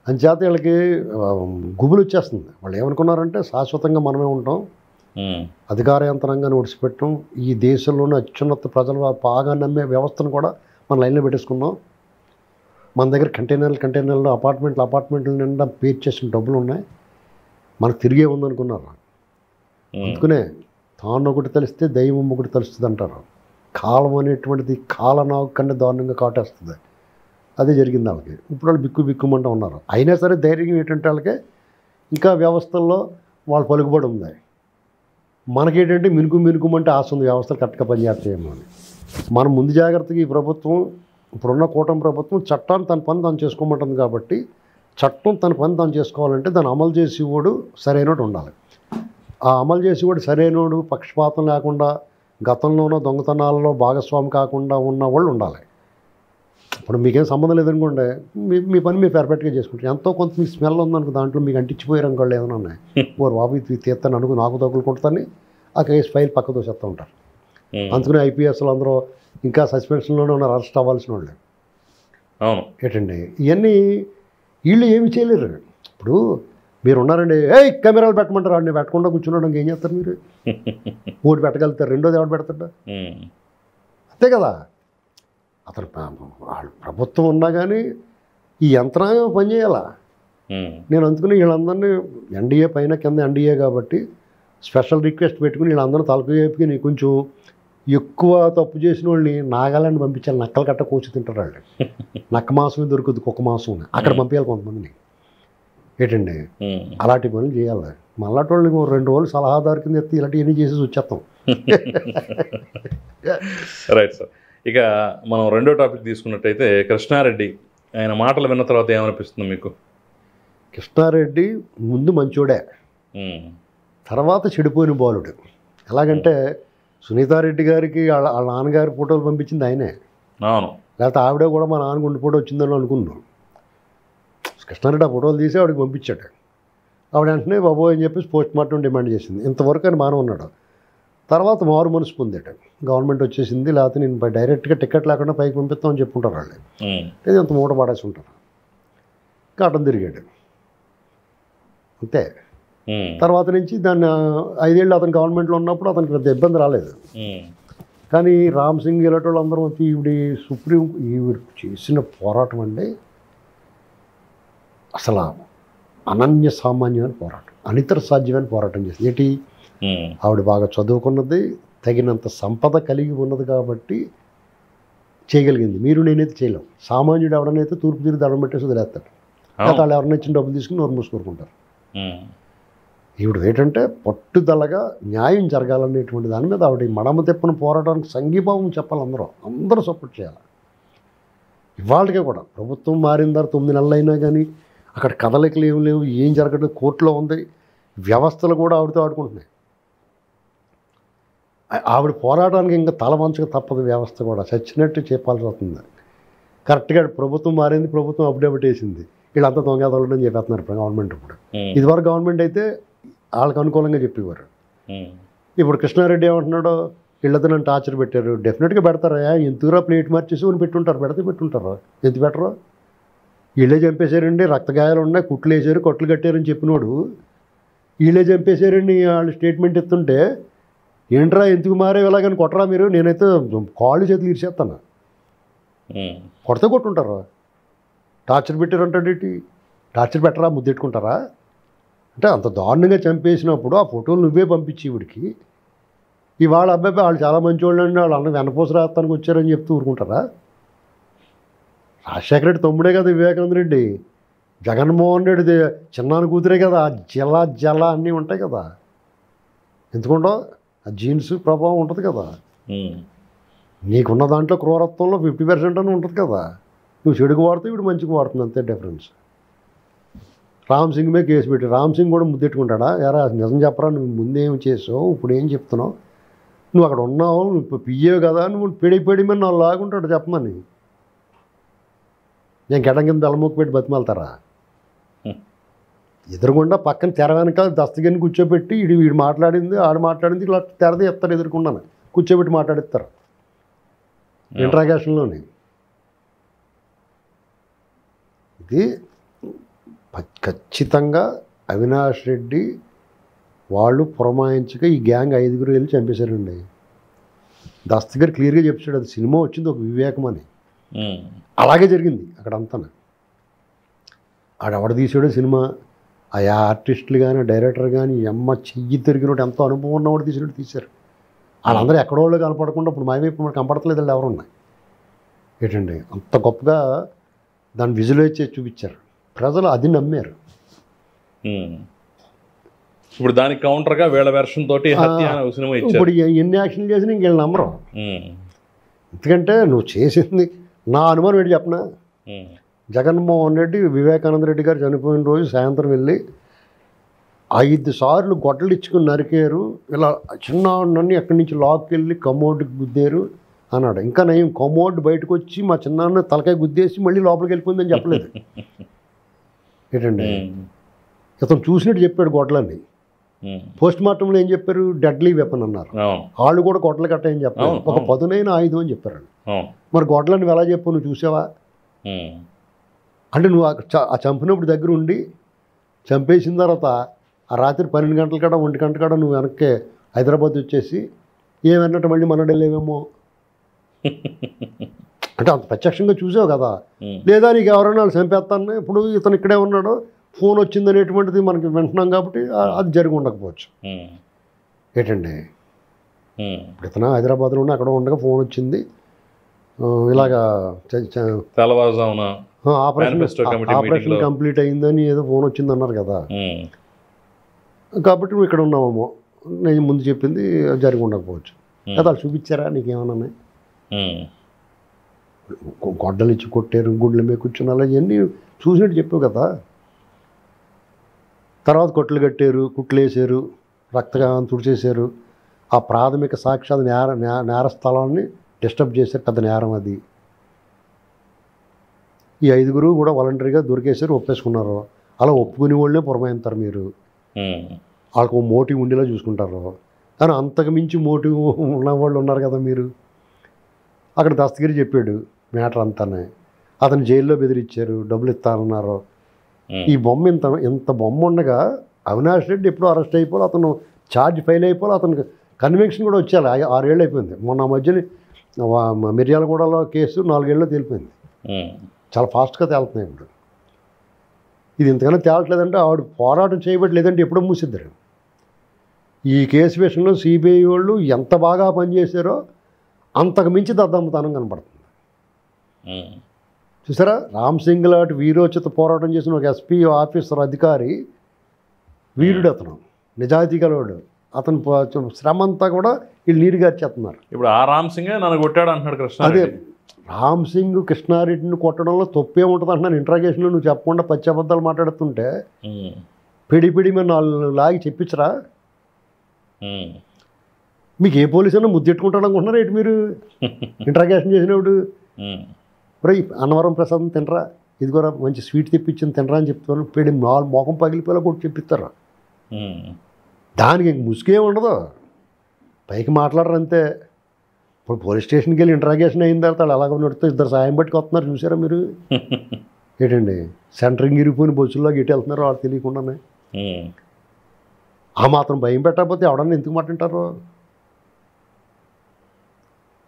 C: అంచేత వీళ్ళకి గుబులు వచ్చేస్తుంది. వాళ్ళు ఏమనుకున్నారంటే శాశ్వతంగా మనమే ఉంటాం, అధికార యంత్రాంగాన్ని ఒడిసిపెట్టడం, ఈ దేశంలోని అత్యున్నత ప్రజలు బాగా నమ్మే వ్యవస్థను కూడా మన లైన్లో పెట్టేసుకున్నాం, మన దగ్గర కంటైనర్లు అపార్ట్మెంట్ల నిండా పే చేసిన డబ్బులు ఉన్నాయి, మనకు తిరిగే ఉందనుకున్నారు. అందుకనే తాను ఒకటి తెలిస్తే దైవం ఒకటి తెలుస్తుంది అంటారు. కాలం అనేటువంటిది కాలనాగు కన్నా దారుణంగా కాటేస్తుంది. అదే జరిగింది వాళ్ళకి. ఇప్పుడు వాళ్ళు బిక్కుమంటూ ఉన్నారు. అయినా సరే ధైర్యం ఏంటంటే వాళ్ళకి ఇంకా వ్యవస్థల్లో వాళ్ళ పలుకుబడి ఉంది. మనకేంటంటే మినుకుమంటే ఆశ ఉంది వ్యవస్థలు కరెక్ట్గా పనిచేస్తాయేమో అని. మనం ముందు జాగ్రత్తగా ఈ ప్రభుత్వం, ఇప్పుడున్న కూటమి ప్రభుత్వం చట్టాన్ని తన పని తాను చేసుకోమంటుంది కాబట్టి, చట్టం తన పని తాను చేసుకోవాలంటే దాన్ని అమలు చేసేవాడు సరైనోడు ఉండాలి. ఆ అమలు చేసేవాడు సరైనోడు, పక్షపాతం లేకుండా, గతంలోనో దొంగతనాలలో భాగస్వామి కాకుండా ఉన్న వాళ్ళు ఉండాలి. ఇప్పుడు మీకేం సంబంధం లేదనుకోండి, మీ పని మీరు పర్ఫెక్ట్గా చేసుకుంటారు. ఎంతో కొంత మీకు స్మెల్ ఉందనుకో, దాంట్లో మీకు అంటించిపోయారు అనుకోండి, ఏమైనా ఉన్నాయి, ఓరు బాబు ఇది తీస్తాను అనుకో, నాకు తగులుకుంటుందని ఆ కేసు ఫైల్ పక్క తోసేస్తూ ఉంటారు. అందుకని ఐపీఎస్లు అందరూ ఇంకా సస్పెన్షన్లోనే ఉన్నారు, అరెస్ట్ అవ్వాల్సిన వాళ్ళు. ఏంటండి ఇవన్నీ వీళ్ళు ఏమి చేయలేరు. ఇప్పుడు మీరు ఉన్నారండి, కెమెరాలు పెట్టమంటారు, వాడిని పెట్టకుండా కూర్చున్నాడు, ఏం చేస్తారు మీరు? ఒకటి పెట్టగలుగుతారు, రెండోది ఎవడు పెడతాడు? అంతే కదా. అతను వాళ్ళు ప్రభుత్వం ఉన్నా కానీ ఈ యంత్రాంగం పనిచేయాలా. నేను అందుకుని వీళ్ళందరినీ ఎన్డీఏ పైన కింద ఎన్డీఏ కాబట్టి స్పెషల్ రిక్వెస్ట్ పెట్టుకుని వీళ్ళందరూ తలకు వేపుకుని కొంచెం ఎక్కువ తప్పు చేసిన వాళ్ళని నాగాలాండ్ పంపించాలి. నక్కలు కట్ట కూర్చు తింటారు వాళ్ళు. నక్క మాంసమే దొరుకుతుంది, కుక్క మాంసం అక్కడ పంపించాలి కొంతమందిని. ఏంటండి అలాంటి పనులు చేయాలి. మళ్ళాటి వాళ్ళకి 2 రోజులు సలహాదారు కింద ఎత్తి ఇలాంటివన్నీ చేసేసి వచ్చేస్తాం.
B: Right sir. ఇక మనం రెండో టాపిక్ తీసుకున్నట్టయితే కృష్ణారెడ్డి, ఆయన మాటలు విన్న తర్వాత ఏమనిపిస్తుంది మీకు?
C: కృష్ణారెడ్డి ముందు మంచోడే, తర్వాత చెడిపోయిన బాలుడు. ఎలాగంటే సునీతారెడ్డి గారికి వాళ్ళ నాన్నగారి ఫోటోలు పంపించింది ఆయనే.
B: అవును.
C: లేకపోతే ఆవిడే కూడా మా నాన్న గుండె ఫోటో వచ్చిందని అనుకున్నాం. కృష్ణారెడ్డి ఆ ఫోటోలు తీసి ఆవిడకి పంపించాడు. ఆవిడ వెంటనే బాబో అని చెప్పేసి పోస్ట్ మార్టం డిమాండ్ చేసింది. ఇంతవరకు అని మానవ ఉన్నాడు. తర్వాత మారు మనసు పొందాడు, గవర్నమెంట్ వచ్చేసింది, లేకపోతే నేను డైరెక్ట్గా టికెట్ లేకుండా పైకి పంపిస్తామని చెప్పుకుంటారు వాళ్ళు. ఇది అంత మూట పడేసి ఉంటారు. కాటం తిరిగాడు అంతే. తర్వాత నుంచి దాన్ని 5 ఏళ్ళు అతను గవర్నమెంట్లో ఉన్నప్పుడు అతనికి పెద్ద ఇబ్బంది రాలేదు. కానీ రామ్ సింగ్ ఇలాంటి వాళ్ళు అందరూ వచ్చి ఈవిడ చేసిన పోరాటం అంటే అసలు అనన్య సామాన్యమైన పోరాటం, అనితర సాధ్యమైన పోరాటం చేసింది. ఏంటి, ఆవిడ బాగా చదువుకున్నది, తగినంత సంపద కలిగి ఉన్నది కాబట్టి చేయగలిగింది. మీరు నేనైతే చేయలేం. సామాన్యుడు ఎవడనైతే తూర్పు తిరిగి దండం పెట్టేసి వదిలేస్తాడు, వాళ్ళు ఎవరైనా ఇచ్చిన డబ్బులు తీసుకుని నోరు మూసుకుంటారు. ఈవిడ ఏంటంటే పట్టుదలగా న్యాయం జరగాలనేటువంటి దాని మీద ఆవిడ మడమ తెప్పన పోరాటానికి సంఘీభావం చెప్పాలి. అందరూ సపోర్ట్ చేయాలి. ఇవాళకే కూడా ప్రభుత్వం మారిన తర్వాత 9 నెలలు అయినా కానీ అక్కడ కదలికలు ఏం లేవు, ఏం జరగట్లేదు, కోర్టులో ఉంది, వ్యవస్థలు కూడా ఆవిడతో ఆడుకుంటున్నాయి. ఆవిడ పోరాటానికి ఇంకా తల వంచక తప్పదు, వ్యవస్థ కూడా చచ్చినట్టు చెప్పాల్సి వస్తుంది. కరెక్ట్గా ప్రభుత్వం మారింది, ప్రభుత్వం అప్డేట్ వేసింది, వీళ్ళంతా దొంగదలు అని చెప్పేస్తున్నారు గవర్నమెంట్. ఇప్పుడు ఇదివరకు గవర్నమెంట్ అయితే వాళ్ళకి అనుకూలంగా చెప్పేవారు. ఇప్పుడు కృష్ణారెడ్డి ఏమంటున్నాడో, వీళ్ళతో నన్ను టార్చర్ పెట్టారు. డెఫినెట్గా పెడతారా, ఎందుకురా ప్లేట్ మార్చేసి అని పెట్టుంటారు, పెట్టుంటారు. ఎందుకు పెట్టరు? వీళ్ళే చంపేశారండి, రక్తగాయాలు ఉన్నాయి, కుట్లు వేసారు, కొట్లు కట్టారని చెప్పినోడు వీళ్ళే చంపేశారండి వాళ్ళు స్టేట్మెంట్ ఇస్తుంటే, ఏంట్రా ఎందుకు మారే ఇలాగని కొట్టరా మీరు? నేనైతే కాళ్ళు చేతులు ఇరిచేస్తాను. కొడితే కొట్టుంటారా? టార్చర్ పెట్టారంటే టార్చర్ పెట్టరా, ముద్దెట్టుకుంటారా? అంటే అంత దారుణంగా చంపేసినప్పుడు ఆ ఫోటోలు నువ్వే పంపించి వీడికి, ఇవాళ అబ్బాయి వాళ్ళు చాలా మంచి వాళ్ళు అండి, వాళ్ళు అన్న వెనపోస రాస్తానికి వచ్చారని చెప్తూ ఊరుకుంటారా? రాజశేఖర రెడ్డి తమ్ముడే కదా వివేకానంద రెడ్డి, జగన్మోహన్ రెడ్డి చిన్నాన్న కూతురే కదా, జల అన్నీ ఉంటాయి కదా. ఎందుకుంటో ఆ జీన్స్ ప్రభావం ఉంటుంది కదా. నీకున్న దాంట్లో క్రూరత్వంలో 50% అని ఉంటుంది కదా. నువ్వు చెడుకు వాడితే ఇప్పుడు మంచిగా వాడుతుంది, అంతే డిఫరెన్స్. రామ్ సింగ్ మీద కేసు పెట్టి రామ్ సింగ్ కూడా ముద్దెట్టుకుంటాడా, ఎరా నిజం చెప్పరా, నువ్వు ముందేం చేసావు ఇప్పుడు ఏం చెప్తున్నావు, నువ్వు అక్కడ ఉన్నావు, నువ్వు పియ్యవు కదా, నువ్వు పెడి మీద నాలుగు లాగుంటాడు చెప్పమని. నేను గెడం కింద బెల్లమొక్క పెట్టి బతిమాలతారా? ఎదురుగుండా పక్కన తెర వెనక దస్తగిరిని కూర్చోబెట్టి వీడు మాట్లాడింది ఆడు మాట్లాడింది ఇలా తెరది ఎత్తారు, ఎదుర్కొన్నాను కూర్చోబెట్టి మాట్లాడిస్తారు ఇంట్రాగేషన్లోని. ఇది ఖచ్చితంగా అవినాష్ రెడ్డి వాళ్ళు పురమాయించక ఈ గ్యాంగ్ 5 వెళ్ళి చంపేశారండి. దస్తగిరి క్లియర్గా చెప్పాడు, అది సినిమా వచ్చింది ఒక వివేకం అని. అలాగే జరిగింది అక్కడంతా. ఆడెవడ తీసాడో సినిమా, ఆ ఆర్టిస్టులు కానీ డైరెక్టర్ కానీ అమ్మ చెయ్యి తిరిగినట్టు ఎంతో అనుభవం ఉన్నవాడు తీసినట్టు తీశారు. వాళ్ళందరూ ఎక్కడోళ్ళు కనపడకుండా ఇప్పుడు మాయమైపు మనకు కనపడతలేదు ఎవరున్నాయి ఏంటండి. అంత గొప్పగా దాన్ని విజువలైజ్ చేసి చూపించారు, ప్రజలు అది నమ్మారు.
B: ఇప్పుడు దానికి కౌంటర్గా వీళ్ళ వెర్షన్ తోటి సినిమా
C: ఇప్పుడు ఎన్ని యాక్షన్ చేసినా ఇంకేళ్ళు నమ్మరు. ఎందుకంటే నువ్వు చేసింది, నా అనుమానం ఏంటి చెప్పనా, జగన్మోహన్ రెడ్డి వివేకానంద రెడ్డి గారు చనిపోయిన రోజు సాయంత్రం వెళ్ళి 5 సార్లు గొడ్డలు ఇచ్చుకుని నరికారు, ఇలా చిన్న నన్ను ఎక్కడి నుంచి లాక్కెళ్ళి కమోడ్కి గుద్దారు అన్నాడు. ఇంకా నేను కమోడ్ బయటకు వచ్చి మా చిన్నాన్న తలకాయ గుద్దేసి మళ్ళీ లోపలికి వెళ్ళిపోయిందని చెప్పలేదు ఏంటండి. ఇతను చూసినట్టు చెప్పాడు గొడ్డలని. పోస్ట్ మార్టంలో ఏం చెప్పారు, డెడ్లీ వెపన్ అన్నారు. వాళ్ళు కూడా గొడ్డలు కట్ట ఏం చెప్పారు, ఒక పదునైన ఆయుధం అని చెప్పారు. మరి గొడ్డలని నువ్వు ఎలా చెప్పు, నువ్వు చూసావా అంటే నువ్వు ఆ చంపినప్పుడు దగ్గర ఉండి చంపేసిన తర్వాత ఆ రాత్రి 12 గంటల కాడ 1 గంట కాడ నువ్వు వెనక్కి హైదరాబాద్ వచ్చేసి ఏమన్నట్టు మళ్ళీ మనడలేవేమో అంటే అంత ప్రత్యక్షంగా చూసావు కదా. లేదా నీకు ఎవరైనా వాళ్ళు చంపేస్తాను ఇప్పుడు ఇతను ఇక్కడే ఉన్నాడో ఫోన్ వచ్చిందనేటువంటిది మనకి వింటున్నాం కాబట్టి అది జరిగి ఉండకపోవచ్చు ఏంటండి. ఇప్పుడు ఇతను హైదరాబాద్లో ఉన్న అక్కడ ఉండగా ఫోన్ వచ్చింది, ఇలాగా ఆపరేషన్ కంప్లీట్ అయిందని ఏదో ఫోన్ వచ్చింది అన్నారు కదా. కాబట్టి నువ్వు ఇక్కడ ఉన్నామేమో, నేను ముందు చెప్పింది జరిగి ఉండకపోవచ్చు కదా. వాళ్ళు చూపించారా నీకేమన్నా, గొడ్డలు ఇచ్చి కొట్టారు, గుడ్ల మీద కూర్చున్నా, ఇవన్నీ చూసినట్టు చెప్పావు కదా. తర్వాత కొట్లు కట్టారు, కుట్లు వేసారు, రక్తగానం తుడిచేశారు, ఆ ప్రాథమిక సాక్ష్యాలు నేర స్థలాన్ని డిస్టర్బ్ చేశారు, పెద్ద నేరం అది. ఈ 5 కూడా వాలంటరీగా దొరికేశారు, ఒప్పేసుకున్నారు. అలా ఒప్పుకునే వాళ్ళే పురమాయిస్తారు మీరు, వాళ్ళకు మోటివ్ ఉండేలా చూసుకుంటారు. కానీ అంతకు మించి మోటివ్ ఉన్నవాళ్ళు ఉన్నారు కదా మీరు. అక్కడ దస్తగిరి చెప్పాడు మ్యాటర్ అంతానే, అతను జైల్లో బెదిరించారు, డబ్బులు ఇస్తానన్నారు. ఈ బొమ్మ ఇంత బొమ్మ ఉండగా అవినాష్ రెడ్డి ఎప్పుడో అరెస్ట్ అయిపోవాలి, అతను ఛార్జ్ ఫైల్ అయిపోవాలి, అతనికి కన్విక్షన్ కూడా వచ్చేయాలి. 6 ఏళ్ళు అయిపోయింది. మొన్న మధ్యని మిర్యాలగూడలో కేసు 4 ఏళ్ళలో తేలిపోయింది. చాలా ఫాస్ట్గా తేలుతున్నాయి ఇప్పుడు. ఇది ఇంతకన్నా తేలట్లేదంటే ఆవిడ పోరాటం చేయబట్టి, లేదంటే ఎప్పుడో మూసిద్దరు. ఈ కేసు విషయంలో సిబిఐ వాళ్ళు ఎంత బాగా పనిచేశారో అంతకు మించి దద్దమ్మతనం కనపడుతుంది. చూసారా, రామ్ సింగ్ లాంటి వీరోచిత పోరాటం చేసిన ఒక ఎస్పీ ఆఫీసర్ అధికారి, వీరుడు అతను, నిజాయితీ గలవాడు. అతను శ్రమ అంతా కూడా వీళ్ళు నీరుగార్చేస్తున్నారు.
B: ఇప్పుడు ఆ రామ్ సింగే నన్ను కొట్టాడు అంటున్నాడు కృష్ణ.
C: అదే రామ్ సింగ్ కృష్ణారెడ్డిని కొట్టడంలో తప్పే ఉంటుంది అంటున్నాను. ఇంట్రాగేషన్లో నువ్వు చెప్పకుండా పచ్చి అబద్ధాలు మాట్లాడుతుంటే పిడి మీద 4 లాగి చెప్పించరా? మీకు ఏ పోలీసు అన్నా ముద్దెట్టుకుంటాడు అనుకుంటున్నారు ఏంటి మీరు? ఇంట్రాగేషన్ చేసినప్పుడు రే అన్నవరం ప్రసాదం తినరా, ఇది కూడా మంచి స్వీట్ తెప్పించింది తినరా అని చెప్తాను. పెడి 4 మోకం పగిలిపోయేలా కూడా చెప్పిస్తారా? దానికి ఇంక ముసుగే ఉండదు, పైకి మాట్లాడరు అంతే. ఇప్పుడు పోలీస్ స్టేషన్కి వెళ్ళి ఇంట్రాగేషన్ అయిన తర్వాత వాళ్ళు అలాగ నడుతూ 2 సాయం పట్టుకు వస్తున్నారు చూసారా మీరు ఏంటండి. సెంటరింగ్ ఇరిగిపోయిన బస్సుల్లో గిట్టి వెళ్తున్నారు వాళ్ళు తెలియకుండానే. ఆ మాత్రం భయం పెట్టకపోతే ఎవడన్నా ఎందుకు మాట్లాంటారు?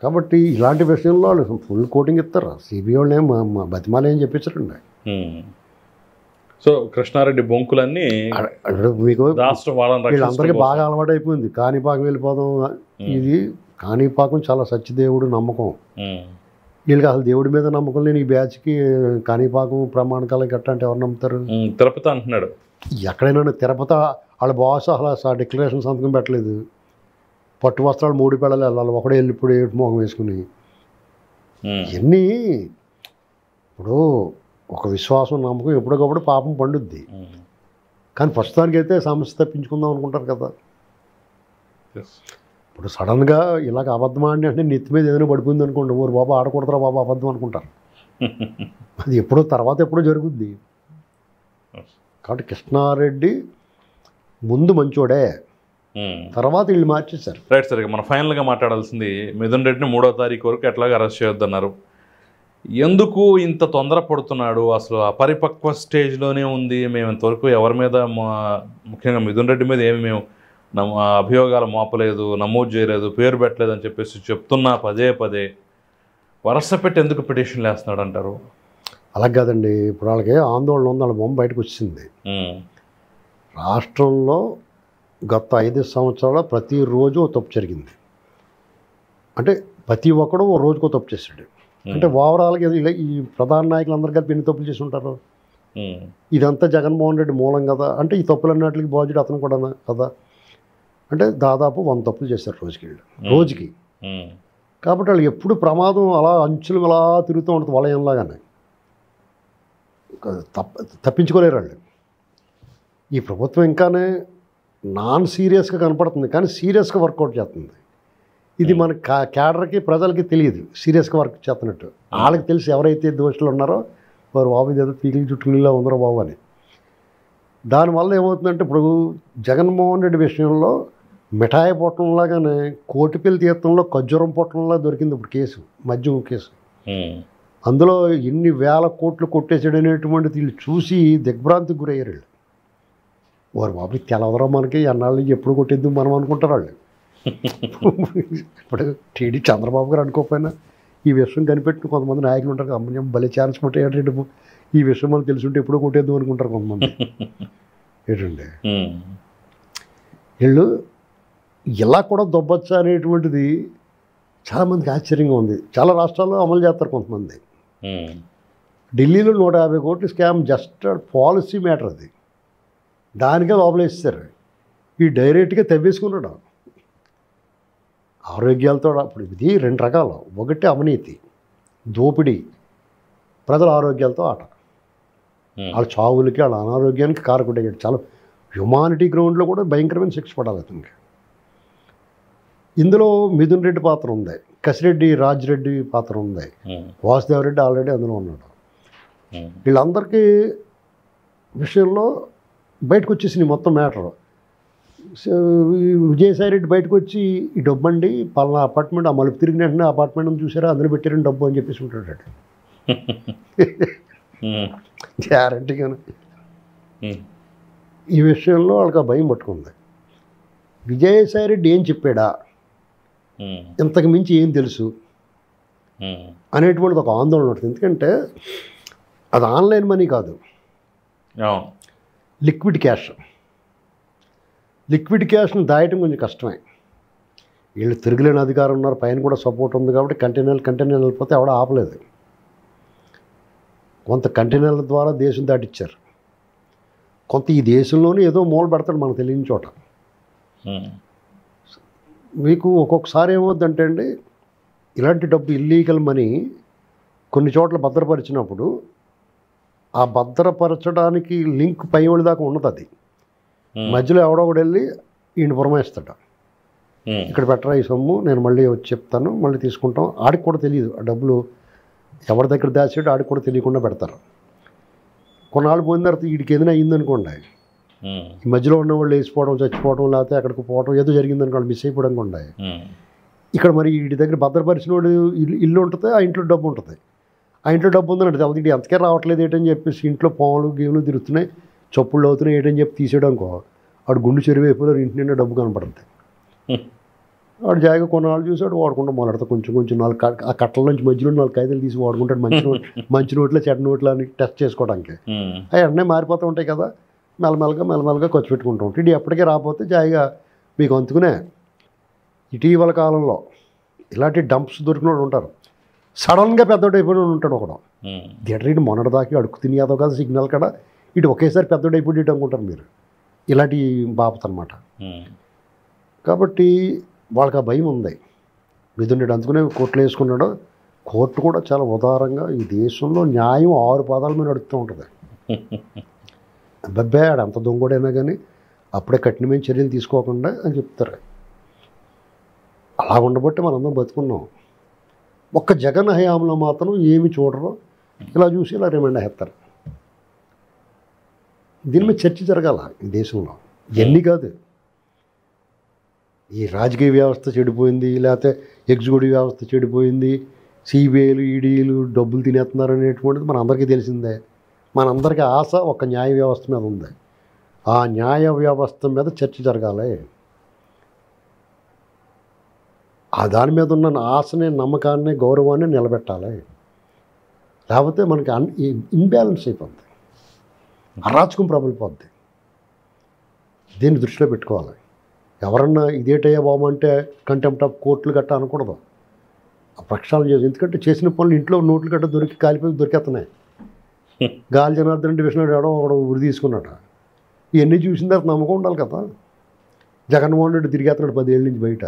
C: కాబట్టి ఇలాంటి విషయంలో వాళ్ళు ఫుల్ కోటింగ్ ఇస్తారు. సిబిఐ వాళ్ళు ఏం బతిమాలు ఏం చెప్పించరండి.
B: సో కృష్ణారెడ్డి బొంకులన్నీ
C: మీకు వీళ్ళందరికీ బాగా అలవాటు అయిపోయింది. కాణిపాకం వెళ్ళిపోదాం, ఇది కాణిపాకం చాలా సత్యదేవుడు నమ్మకం. వీళ్ళకి అసలు దేవుడి మీద నమ్మకం లేని ఈ బ్యాచ్కి కాణిపాకం ప్రమాణకాలు గట్ట అంటే ఎవరు నమ్ముతారు?
B: తిరుపతి అంటున్నాడు.
C: ఎక్కడైనా తిరుపతి వాళ్ళ బాస్ అసలు డిక్లరేషన్ సంతకం పెట్టలేదు. పట్టు వస్త్రాలు 3 పెళ్ళాలి వెళ్ళాలి, ఒకడే వెళ్ళిప్పుడు ఏడు మోహం వేసుకుని. ఇవన్నీ ఇప్పుడు ఒక విశ్వాసం నమ్మకం ఎప్పటికప్పుడు పాపం పండుద్ది. కానీ ప్రస్తుతానికైతే సమస్య తప్పించుకుందాం అనుకుంటారు కదా. ఇప్పుడు సడన్గా ఇలాగ అబద్ధం ఆడి అంటే నెత్తి మీద ఏదైనా పడిపోయింది అనుకోండి, ఊరు బాబా ఆడకూడదురా బాబా అబద్ధం అనుకుంటారు. అది ఎప్పుడో తర్వాత ఎప్పుడో జరుగుద్ది. కాబట్టి కృష్ణారెడ్డి ముందు మంచోడే, తర్వాత వీళ్ళు మార్చేశారు.
B: Right sir. మనం ఫైనల్గా మాట్లాడాల్సింది మిథున్ రెడ్డిని 3వ తారీఖు వరకు ఎట్లాగా అరెస్ట్ చేయొద్దన్నారు. ఎందుకు ఇంత తొందరపడుతున్నాడు? అసలు అపరిపక్వ స్టేజ్లోనే ఉంది. మేము ఇంతవరకు ఎవరి మీద ముఖ్యంగా మిథున్ రెడ్డి మీద ఏమి మేము అభియోగాలు మోపలేదు, నమోదు చేయలేదు, పేరు పెట్టలేదు అని చెప్పేసి చెప్తున్నా పదే వరుస పెట్టి ఎందుకు పిటిషన్లు వేస్తున్నాడు అంటారు?
C: అలా కాదండి, ఇప్పుడు వాళ్ళకి ఆందోళన ఉంది, వాళ్ళ బొమ్మ బయటకు వచ్చింది. రాష్ట్రంలో గత 5 సంవత్సరాల ప్రతిరోజు ఓ తప్పు జరిగింది. అంటే ప్రతి ఒక్కడు ఓ రోజుకో తప్పు చేశాడు. అంటే ఓవరాల్గా ఈ ప్రధాన నాయకులు అందరు కలిపి ఎన్ని తప్పులు చేసి ఉంటారు? ఇదంతా జగన్మోహన్ రెడ్డి మూలం కదా. అంటే ఈ తప్పులన్నిటికి బాధ్యుడు అతను కూడా కదా. అంటే దాదాపు 100 తప్పులు చేశారు రోజుకి. కాబట్టి వాళ్ళు ఎప్పుడు ప్రమాదం అలా అంచులు అలా తిరుగుతూ ఉంటుంది వలయంలాగానే. తప్పించుకోలేరు వాళ్ళు. ఈ ప్రభుత్వం ఇంకానే నాన్ సీరియస్గా కనపడుతుంది, కానీ సీరియస్గా వర్కౌట్ చేస్తుంది. ఇది మన క్యాడర్కి ప్రజలకి తెలియదు సీరియస్గా వర్క్ చేస్తున్నట్టు. వాళ్ళకి తెలిసి ఎవరైతే దోషులు ఉన్నారో వారు బాబు ఏదో పీకిలి చుట్టుకునిలా ఉందరో బాబు అని. దానివల్ల ఏమవుతుందంటే ఇప్పుడు జగన్మోహన్ రెడ్డి విషయంలో మిఠాయి పొట్టంలాగానే కోటిపల్లి తీర్థంలో ఖర్జూరం పొట్టంలా దొరికింది ఇప్పుడు కేసు, మద్యం కేసు. అందులో ఎన్ని వేల కోట్లు కొట్టేసాడు అనేటువంటిది వీళ్ళు చూసి దిగ్భ్రాంతికి గురయ్యారు వీళ్ళు. వారు బాబు తెలవదరా మనకి అన్నాళ్ళు ఎప్పుడు కొట్టేద్దు మనం అనుకుంటారు వాళ్ళు. ఇప్పుడు టీడీ చంద్రబాబు గారు అనుకోకపోయినా ఈ విషయం కనిపెట్టిన కొంతమంది నాయకులు ఉంటారు, అమ్మం భలే ఛాన్స్ కొట్టేయండి, ఈ విషయం మనకు తెలుసుంటే ఎప్పుడో కొట్టేద్దాం అనుకుంటారు కొంతమంది. ఏంటండి వీళ్ళు ఇలా కూడా దొబ్బచ్చా అనేటువంటిది చాలామందికి ఆశ్చర్యంగా ఉంది. చాలా రాష్ట్రాల్లో అమలు చేస్తారు కొంతమంది. ఢిల్లీలో 150 కోట్ల స్కామ్ జస్ట్ పాలసీ మ్యాటర్ అది, దానికే లోపలేస్తారు. ఈ డైరెక్ట్గా తవ్వేసుకున్నాడు ఆరోగ్యాలతో. అప్పుడు ఇది 2 రకాలు. ఒకటి అవినీతి, దోపిడీ, ప్రజల ఆరోగ్యాలతో ఆట. వాళ్ళ చావులకి వాళ్ళ అనారోగ్యానికి కారకుడయ్యాడు. చాలా హ్యుమానిటీ గ్రౌండ్లో కూడా భయంకరమైన శిక్ష పడాలి అతనికి. ఇందులో మిథున్ రెడ్డి పాత్ర ఉంది, కసిరెడ్డి రాజిరెడ్డి పాత్ర ఉంది, వాసుదేవరెడ్డి ఆల్రెడీ అందులో ఉన్నాడు. వీళ్ళందరికీ విషయంలో బయటకు వచ్చేసింది మొత్తం మ్యాటర్. విజయసాయి రెడ్డి బయటకు వచ్చి ఈ డబ్బు అండి పలానా అపార్ట్మెంట్, ఆ మలుపు తిరిగిన వెంటనే అపార్ట్మెంట్ చూసారా అందులో పెట్టారని డబ్బు అని చెప్పేసి ఉంటాడు గ్యారంటీగానే. ఈ విషయంలో వాళ్ళకి ఆ భయం పట్టుకుంది. విజయసాయి రెడ్డి ఏం చెప్పాడా, ఇంతకు మించి ఏం తెలుసు అనేటువంటిది ఒక ఆందోళన ఉంటుంది. ఎందుకంటే అది ఆన్లైన్ మనీ కాదు, లిక్విడ్ క్యాష్. లిక్విడ్ క్యాష్ని దాయటం కొంచెం కష్టమే. వీళ్ళు తిరగలేని అధికారం ఉన్నారు, పైన కూడా సపోర్ట్ ఉంది కాబట్టి కంటైనర్లు వెళ్ళిపోతే ఎవడ ఆపలేదు. కొంత కంటైనర్ల ద్వారా దేశం దాటిచ్చారు, కొంత ఈ దేశంలోనే ఏదో మూల పెడతాడు మనకు తెలియని చోట. మీకు ఒక్కొక్కసారి ఏమవుద్దంటే అండి, ఇలాంటి డబ్బు ఇల్లీగల్ మనీ కొన్ని చోట్ల భద్రపరిచినప్పుడు ఆ భద్రపరచడానికి లింక్ పై వాళ్ళ దాకా ఉన్నది. అది మధ్యలో ఎవడో ఒకటి వెళ్ళి ఈయన పురమాయిస్తాడు, ఇక్కడ పెట్టరా ఈ సొమ్ము, నేను మళ్ళీ వచ్చి చెప్తాను, మళ్ళీ తీసుకుంటాం. ఆడికి కూడా తెలియదు ఆ డబ్బులు ఎవరి దగ్గర దాచాడు, ఆడికి కూడా తెలియకుండా పెడతారు. కొన్నాళ్ళు పోయిన తర్వాత వీడికి ఏదైనా అయ్యిందనుకోండి, ఈ మధ్యలో ఉన్న వాళ్ళు వేసిపోవడం, చచ్చిపోవడం, లేకపోతే అక్కడికి పోవడం ఏదో జరిగిందనుకోండి, మిస్ అయిపోవడం కూడా. ఇక్కడ మరి వీడి దగ్గర భద్రపరిచిన వాడు ఇల్లు ఉంటుంది, ఆ ఇంట్లో డబ్బు ఉంటుంది. ఆ ఇంట్లో డబ్బు ఉందని అంటే ఇది ఎంతకే రావట్లేదు ఏంటని చెప్పేసి ఇంట్లో పాములు గేములు తిరుగుతున్నాయి, చప్పుళ్ళు అవుతున్నాయి ఏంటని చెప్పి తీసేయడం అనుకో, వాడు గుండు చెరువు అయిపోయారు, ఇంటి నిండా డబ్బు కనపడుతుంది. వాడు జాయిగా కొన్నాళ్ళు చూసాడు వాడుకుంటూ మొదలెడతా కొంచెం 4 ఆ కట్టల నుంచి మధ్యలో 4 కాగితాలు తీసి వాడుకుంటాడు, మంచి నోట్లో చెడ్డ నోట్లు అని టెస్ట్ చేసుకోవడానికి. అవి వెంటనే మారిపోతూ ఉంటాయి కదా, మెల్లమెల్లగా ఖర్చు పెట్టుకుంటూ ఉంటాయి. ఇది ఎప్పటికీ రాకపోతే జాయిగా మీకు అందుకునే ఇటీవల కాలంలో ఇలాంటి డంప్స్ దొరికిన వాళ్ళు ఉంటారు. సడన్గా పెద్దోడు అయిపోయి ఉంటాడు ఒకడు. థియేటర్ ఇటు మొన్నటిదాకా అడుగు తిని అదో కాదు సిగ్నల్ కాడ ఇటు ఒకేసారి పెద్దోడు అయిపోయి ఇటు అనుకుంటారు మీరు. ఇలాంటి బాపత్ అనమాట. కాబట్టి వాళ్ళకి ఆ భయం ఉంది. మిథున్ రెడ్డి అందుకునే కోర్టులో వేసుకున్నాడు. కోర్టు కూడా చాలా ఉదారంగా ఈ దేశంలో న్యాయం 6 పాదాల మీద నడుస్తూ ఉంటుంది. అబ్బాయి ఆడు అంత దొంగడైనా కానీ అప్పుడే కఠినమైన చర్యలు తీసుకోకుండా అని చెప్తారు. అలా ఉండబట్టి మనందరం బతుకున్నాం. ఒక్క జగన్ హయాంలో మాత్రం ఏమి చూడరు, ఇలా చూసి ఇలా రిమైండ్ చేస్తారు. దీని మీద చర్చ జరగాల ఈ దేశంలో. ఎన్ని కాదు, ఈ రాజకీయ వ్యవస్థ చెడిపోయింది, లేకపోతే ఎగ్జిక్యూటివ్ వ్యవస్థ చెడిపోయింది, సిబిఐలు ఈడీలు డబ్బులు తినేస్తున్నారు అనేటువంటిది మన అందరికీ తెలిసిందే. మనందరికీ ఆశ ఒక న్యాయ వ్యవస్థ మీద ఉంది. ఆ న్యాయ వ్యవస్థ మీద చర్చ జరగాలి. ఆ దాని మీద ఉన్న ఆశని, నమ్మకాన్ని, గౌరవాన్ని నిలబెట్టాలి. లేకపోతే మనకి ఇన్బ్యాలెన్స్ అయిపోద్ది, అరాచకం ప్రబలిపోద్ది. దీన్ని దృష్టిలో పెట్టుకోవాలి. ఎవరన్నా ఇదేటయ్యా బాబు అంటే కంటెంప్ట్ ఆఫ్ కోర్టులు గట్ట అనకూడదు. ఆ ప్రక్షాళన చేసి, ఎందుకంటే చేసిన పనులు ఇంట్లో నోట్లు గట్ట దొరికి కాలిపోయి దొరికేస్తున్నాయి. గాలి జనార్దన్ డివిజన్ ఎవడో ఒకడు ఉరి తీసుకున్నాడు. ఇవన్నీ చూసిన తర్వాత నమ్మకం ఉండాలి కదా. జగన్మోహన్ రెడ్డి తిరిగేస్తున్నాడు 10 ఏళ్ళ నుంచి బయట.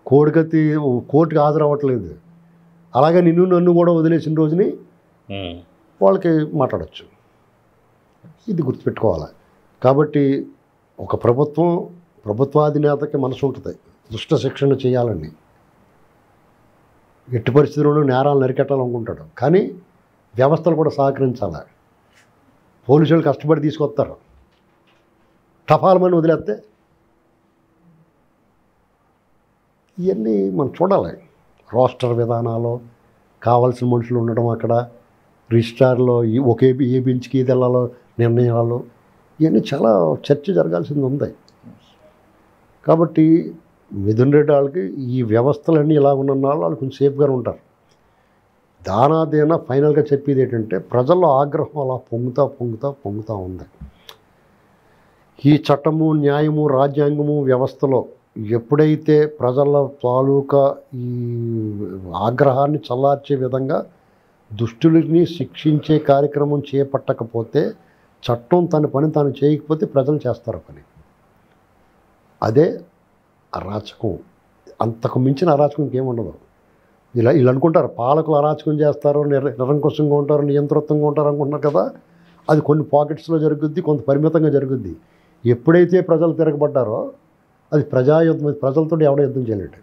C: కోర్టుకి హాజరు అవ్వట్లేదు. అలాగే నన్ను కూడా వదిలేసిన రోజుని వాళ్ళకి మాట్లాడచ్చు. ఇది గుర్తుపెట్టుకోవాలి. కాబట్టి ఒక ప్రభుత్వాధినేతకి మనసు ఉంటుంది దుష్ట శిక్షణ చేయాలని, ఎట్టి పరిస్థితుల్లోనూ నేరాలు నరికెట్టాలనుకుంటాడు. కానీ వ్యవస్థలు కూడా సహకరించాలి. పోలీసులు కష్టపడి తీసుకొస్తారు, టపాలమని వదిలేస్తే ఇవన్నీ మనం చూడాలి. రోస్టర్ విధానాలు, కావాల్సిన మనుషులు ఉండడం, అక్కడ రిజిస్ట్రార్లో ఏ బెంచ్కి ఇది వెళ్ళాలో నిర్ణయాలు, ఇవన్నీ చాలా చర్చ జరగాల్సింది ఉంది. కాబట్టి మిథున్ రెడ్డి వాళ్ళకి ఈ వ్యవస్థలన్నీ ఇలా ఉన్న వాళ్ళు కొంచెం సేఫ్గానే ఉంటారు. దానాదేనా ఫైనల్గా చెప్పేది ఏంటంటే, ప్రజల్లో ఆగ్రహం అలా పొంగుతూ ఉంది. ఈ చట్టము, న్యాయము, రాజ్యాంగము వ్యవస్థలో ఎప్పుడైతే ప్రజల తాలూకా ఈ ఆగ్రహాన్ని చల్లార్చే విధంగా దుష్టులని శిక్షించే కార్యక్రమం చేపట్టకపోతే, చట్టం తన పని తాను చేయకపోతే ప్రజలు చేస్తారు పని. అదే అరాచకం. అంతకు మించిన అరాచకం ఇంకేముండదు. ఇలా అనుకుంటారు పాలకులు అరాచకం చేస్తారు, నిరంకుశంగా ఉంటారు, నియంతృత్వంగా ఉంటారు అనుకుంటున్నారు కదా. అది కొన్ని పాకెట్స్లో జరుగుద్ది, కొంత పరిమితంగా జరుగుద్ది. ఎప్పుడైతే ప్రజలు తిరగబడ్డారో అది ప్రజాయుద్ధం. ప్రజలతో ఎవడో యుద్ధం చేయలేడు.